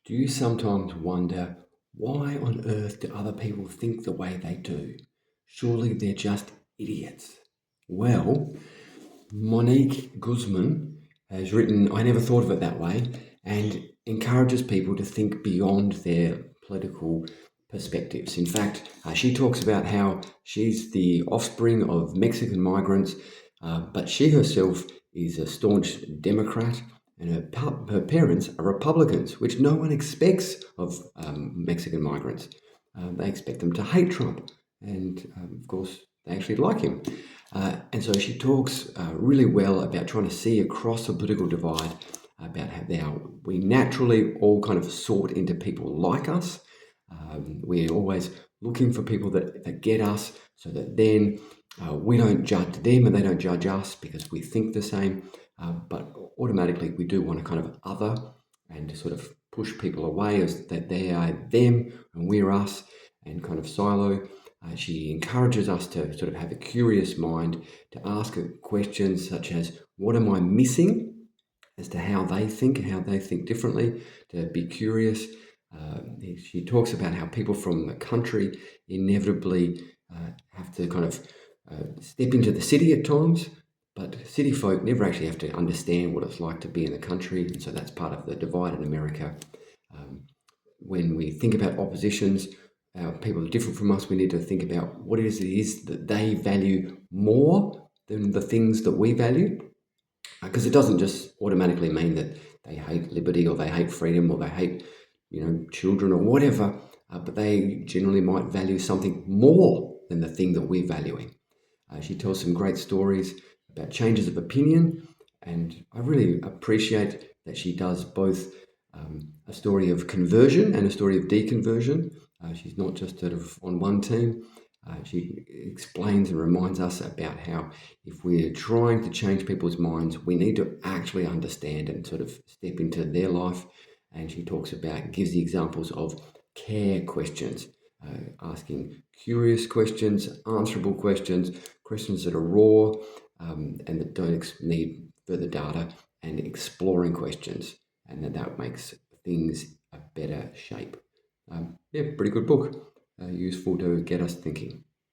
Do you sometimes wonder why on earth do other people think the way they do? Surely they're just idiots. Well, Monique Guzman has written I Never Thought of It That Way and encourages people to think beyond their political perspectives. In fact, she talks about how she's the offspring of Mexican migrants, but she herself is a staunch Democrat and her parents are Republicans, which no one expects of Mexican migrants. They expect them to hate Trump, and of course, they actually like him. And so she talks really well about trying to see across the political divide about how we naturally all kind of sort into people like us. We're always looking for people that get us so that then we don't judge them and they don't judge us because we think the same. But automatically we do want to kind of other and sort of push people away as that they are them and we're us and kind of silo. She encourages us to sort of have a curious mind, to ask questions such as, what am I missing as to how they think differently, to be curious. She talks about how people from the country inevitably have to kind of step into the city at times, but city folk never actually have to understand what it's like to be in the country, and so that's part of the divide in America. When we think about oppositions, people are different from us, we need to think about what it is that they value more than the things that we value. Because it doesn't just automatically mean that they hate liberty or they hate freedom or they hate, children or whatever, but they generally might value something more than the thing that we're valuing. She tells some great stories about changes of opinion, and I really appreciate that she does both a story of conversion and a story of deconversion. She's not just sort of on one team. She explains and reminds us about how if we're trying to change people's minds, we need to actually understand and sort of step into their life. And she gives the examples of care questions, asking curious questions, answerable questions, questions that are raw and that don't need further data, and exploring questions. And that makes things a better shape. Pretty good book. Useful to get us thinking.